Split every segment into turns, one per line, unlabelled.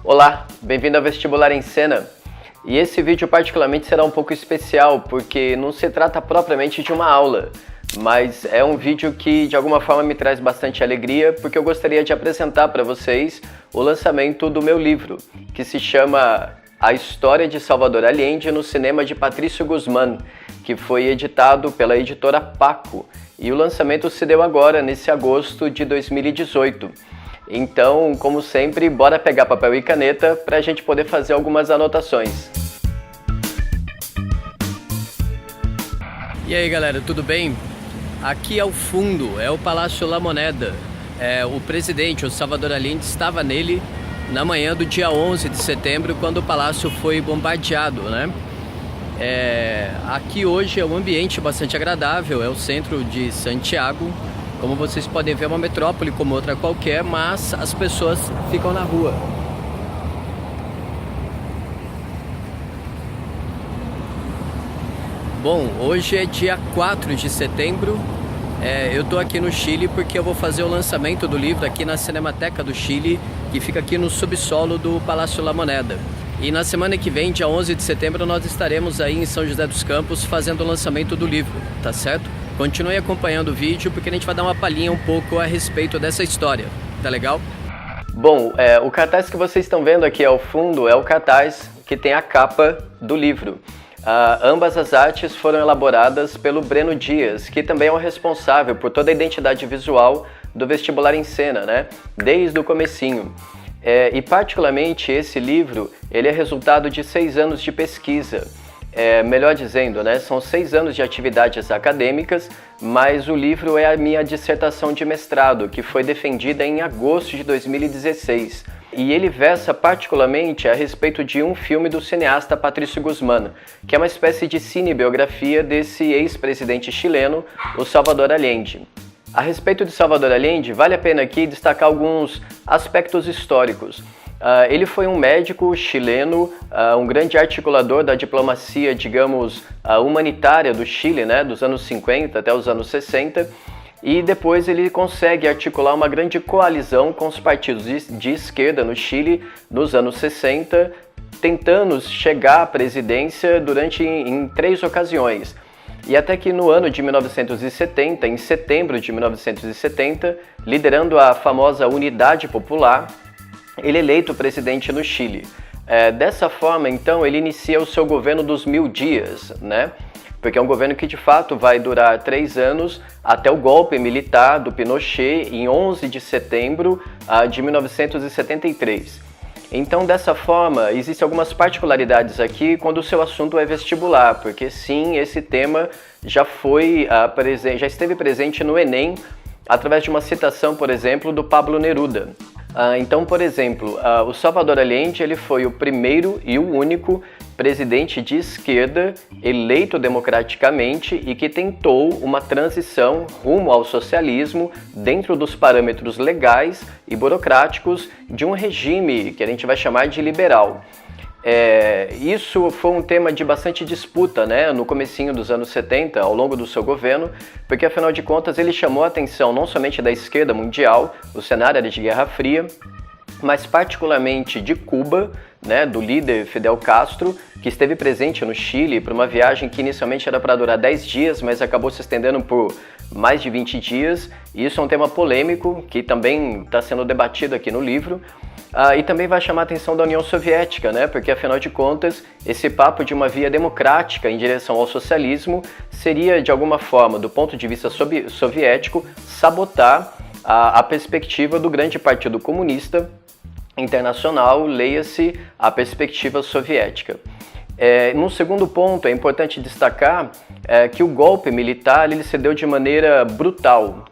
Olá, bem-vindo ao Vestibular em Cena. E esse vídeo particularmente será um pouco especial, porque não se trata propriamente de uma aula, mas é um vídeo que de alguma forma me traz bastante alegria, porque eu gostaria de apresentar para vocês o lançamento do meu livro, que se chama A História de Salvador Allende no cinema de Patricio Guzmán, que foi editado pela editora Paco, e o lançamento se deu agora, nesse agosto de 2018. Então, como sempre, bora pegar papel e caneta para a gente poder fazer algumas anotações. E aí galera, tudo bem? Aqui ao fundo é o Palácio La Moneda. O presidente, o Salvador Allende, estava nele na manhã do dia 11 de setembro, quando o palácio foi bombardeado, né? Aqui hoje é um ambiente bastante agradável, é o centro de Santiago. Como vocês podem ver, é uma metrópole como outra qualquer, mas as pessoas ficam na rua. Bom, hoje é dia 4 de setembro. Eu tô aqui no Chile porque eu vou fazer o lançamento do livro aqui na Cinemateca do Chile, que fica aqui no subsolo do Palácio La Moneda. E na semana que vem, dia 11 de setembro, nós estaremos aí em São José dos Campos fazendo o lançamento do livro, tá certo? Continue acompanhando o vídeo porque a gente vai dar uma palhinha um pouco a respeito dessa história, tá legal? Bom, o cartaz que vocês estão vendo aqui ao fundo é o cartaz que tem a capa do livro. Ambas as artes foram elaboradas pelo Breno Dias, que também é o responsável por toda a identidade visual do Vestibular em Cena, né? Desde o comecinho. E particularmente esse livro, ele é resultado de 6 anos de pesquisa. Melhor dizendo, né? São 6 anos de atividades acadêmicas, mas o livro é a minha dissertação de mestrado, que foi defendida em agosto de 2016. E ele versa particularmente a respeito de um filme do cineasta Patricio Guzmán, que é uma espécie de cinebiografia desse ex-presidente chileno, o Salvador Allende. A respeito de Salvador Allende, vale a pena aqui destacar alguns aspectos históricos. Ele foi um médico chileno, um grande articulador da diplomacia, digamos, humanitária do Chile, né, dos anos 50 até os anos 60, e depois ele consegue articular uma grande coalizão com os partidos de esquerda no Chile nos anos 60, tentando chegar à presidência em 3 ocasiões. E até que no ano de 1970, em setembro de 1970, liderando a famosa Unidade Popular, ele é eleito presidente no Chile. Dessa forma, então, ele inicia o seu governo dos 1000 dias, né? Porque é um governo que, de fato, vai durar 3 anos até o golpe militar do Pinochet em 11 de setembro de 1973. Então, dessa forma, existem algumas particularidades aqui quando o seu assunto é vestibular, porque sim, esse tema já esteve presente no Enem, através de uma citação, por exemplo, do Pablo Neruda. Então, por exemplo, o Salvador Allende ele foi o primeiro e o único presidente de esquerda eleito democraticamente e que tentou uma transição rumo ao socialismo dentro dos parâmetros legais e burocráticos de um regime que a gente vai chamar de liberal. Isso foi um tema de bastante disputa, né, no comecinho dos anos 70, ao longo do seu governo, porque afinal de contas ele chamou a atenção não somente da esquerda mundial, o cenário era de Guerra Fria, mas particularmente de Cuba, né, do líder Fidel Castro, que esteve presente no Chile para uma viagem que inicialmente era para durar 10 dias, mas acabou se estendendo por mais de 20 dias, e isso é um tema polêmico que também está sendo debatido aqui no livro. E também vai chamar a atenção da União Soviética, né? Porque afinal de contas, esse papo de uma via democrática em direção ao socialismo seria, de alguma forma, do ponto de vista soviético, sabotar a perspectiva do grande Partido Comunista Internacional, leia-se a perspectiva soviética. Num segundo ponto, é importante destacar que o golpe militar ele se deu de maneira brutal.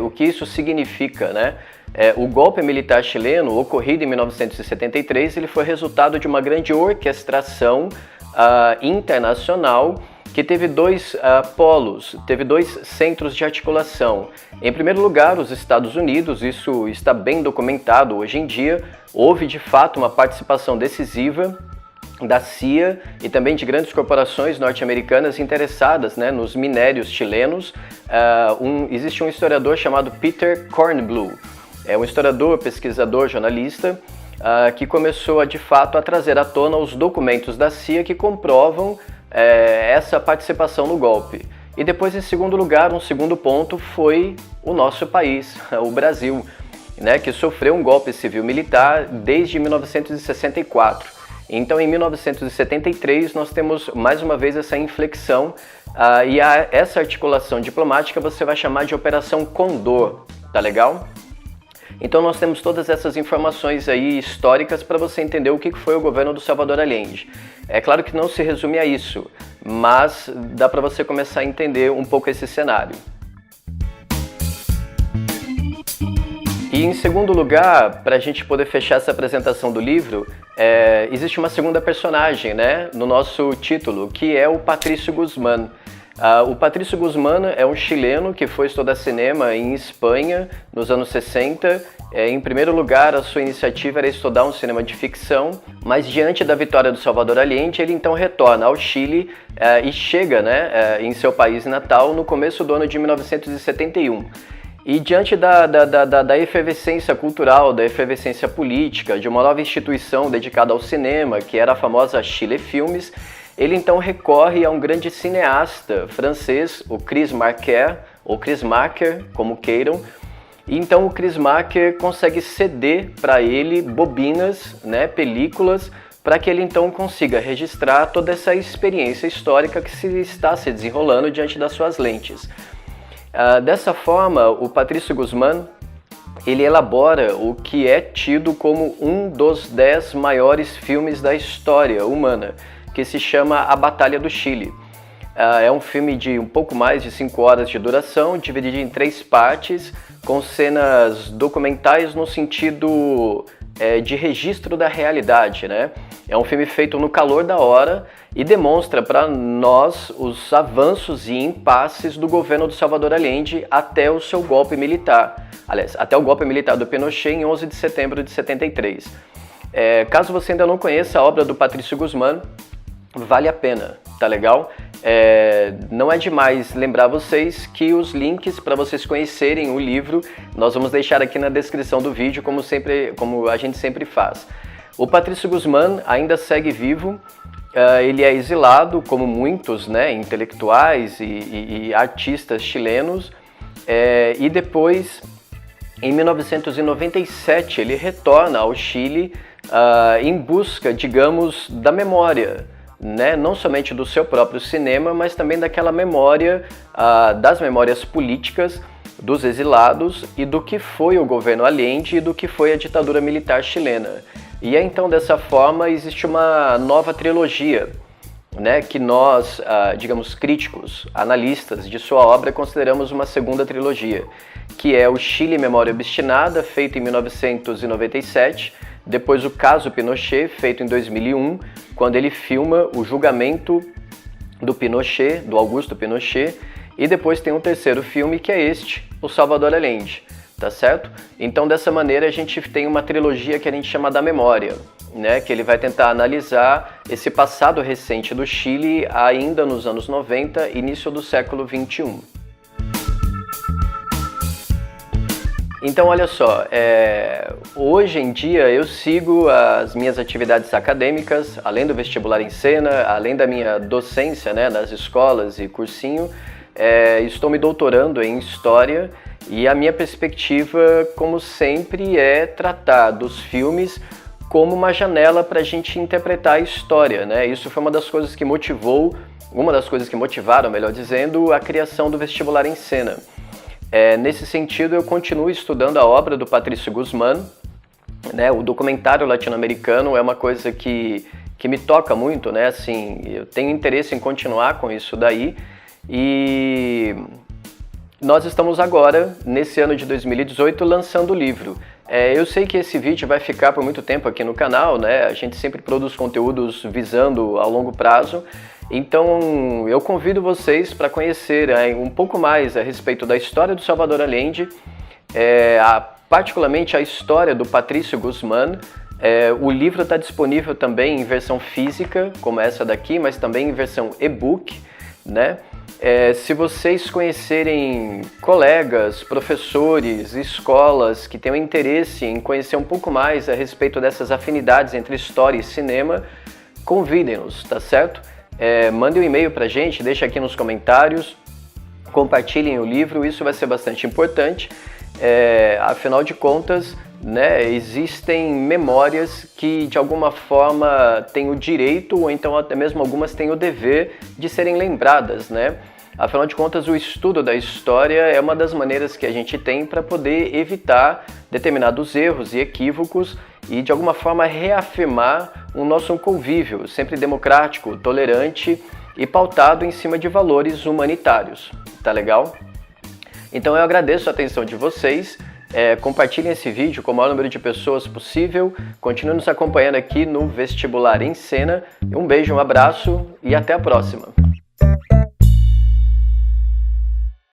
O que isso significa, né? O golpe militar chileno, ocorrido em 1973, ele foi resultado de uma grande orquestração internacional que teve 2 polos, teve 2 centros de articulação. Em primeiro lugar, os Estados Unidos, isso está bem documentado hoje em dia, houve de fato uma participação decisiva da CIA e também de grandes corporações norte-americanas interessadas, né, nos minérios chilenos. Existe um historiador chamado Peter Kornbluh, um historiador, pesquisador, jornalista, que começou de fato a trazer à tona os documentos da CIA que comprovam essa participação no golpe. E depois, em segundo lugar, um segundo ponto foi o nosso país, o Brasil, né, que sofreu um golpe civil-militar desde 1964. Então, em 1973, nós temos mais uma vez essa inflexão essa articulação diplomática você vai chamar de Operação Condor, tá legal? Então nós temos todas essas informações aí históricas para você entender o que foi o governo do Salvador Allende. É claro que não se resume a isso, mas dá para você começar a entender um pouco esse cenário. E em segundo lugar, para a gente poder fechar essa apresentação do livro, existe uma segunda personagem, né, no nosso título, que é o Patrício Guzmán. O Patrício Guzmán é um chileno que foi estudar cinema em Espanha nos anos 60. Em primeiro lugar, a sua iniciativa era estudar um cinema de ficção, mas diante da vitória do Salvador Allende, ele então retorna ao Chile e chega, né, em seu país natal no começo do ano de 1971. E diante da efervescência cultural, da efervescência política, de uma nova instituição dedicada ao cinema, que era a famosa Chile Filmes, ele então recorre a um grande cineasta francês, o Chris Marker, ou Chris Marker, como queiram. E então o Chris Marker consegue ceder para ele bobinas, né, películas, para que ele então consiga registrar toda essa experiência histórica que está se desenrolando diante das suas lentes. Dessa forma, o Patrício Guzmán, ele elabora o que é tido como um dos 10 maiores filmes da história humana, que se chama A Batalha do Chile. É um filme de um pouco mais de 5 horas de duração, dividido em 3 partes, com cenas documentais no sentido de registro da realidade, né? É um filme feito no calor da hora e demonstra para nós os avanços e impasses do governo do Salvador Allende até o seu golpe militar. Aliás, até o golpe militar do Pinochet em 11 de setembro de 73. Caso você ainda não conheça a obra do Patrício Guzmán, vale a pena, tá legal? Não é demais lembrar vocês que os links para vocês conhecerem o livro nós vamos deixar aqui na descrição do vídeo, como a gente sempre faz. O Patrício Guzmán ainda segue vivo, ele é exilado, como muitos, né, intelectuais e artistas chilenos, e depois, em 1997, ele retorna ao Chile em busca, digamos, da memória, né? Não somente do seu próprio cinema, mas também daquela memória, das memórias políticas dos exilados e do que foi o governo Allende e do que foi a ditadura militar chilena. E então, dessa forma, existe uma nova trilogia, né, que nós, digamos, críticos, analistas de sua obra, consideramos uma segunda trilogia, que é o Chile Memória Obstinada, feito em 1997, depois o Caso Pinochet, feito em 2001, quando ele filma o julgamento do Pinochet, do Augusto Pinochet, e depois tem um terceiro filme que é este, o Salvador Allende, tá certo? Então dessa maneira a gente tem uma trilogia que a gente chama da memória, né, que ele vai tentar analisar esse passado recente do Chile ainda nos anos 90, início do século 21. Então, olha só, hoje em dia eu sigo as minhas atividades acadêmicas, além do vestibular em cena, além da minha docência, né, nas escolas e cursinho, estou me doutorando em História e a minha perspectiva, como sempre, é tratar dos filmes como uma janela para a gente interpretar a história, né? Isso foi uma das coisas que motivaram, melhor dizendo, a criação do vestibular em cena. Nesse sentido, eu continuo estudando a obra do Patrício Guzmán, né? O documentário latino-americano é uma coisa que me toca muito, né? Assim, eu tenho interesse em continuar com isso daí e nós estamos agora, nesse ano de 2018, lançando o livro. Eu sei que esse vídeo vai ficar por muito tempo aqui no canal, né? A gente sempre produz conteúdos visando a longo prazo. Então, eu convido vocês para conhecer um pouco mais a respeito da história do Salvador Allende, particularmente a história do Patrício Guzmán. O livro está disponível também em versão física, como essa daqui, mas também em versão e-book, né? Se vocês conhecerem colegas, professores, escolas que tenham interesse em conhecer um pouco mais a respeito dessas afinidades entre história e cinema, convidem-nos, tá certo? Mandem um e-mail pra gente, deixa aqui nos comentários, compartilhem o livro, isso vai ser bastante importante. Afinal de contas, né, existem memórias que de alguma forma têm o direito, ou então até mesmo algumas têm o dever de serem lembradas, né? Afinal de contas, o estudo da história é uma das maneiras que a gente tem para poder evitar determinados erros e equívocos e de alguma forma reafirmar o nosso convívio sempre democrático, tolerante e pautado em cima de valores humanitários. Tá legal? Então eu agradeço a atenção de vocês. Compartilhem esse vídeo com o maior número de pessoas possível. Continue nos acompanhando aqui no Vestibular em Cena. Um beijo, um abraço e até a próxima.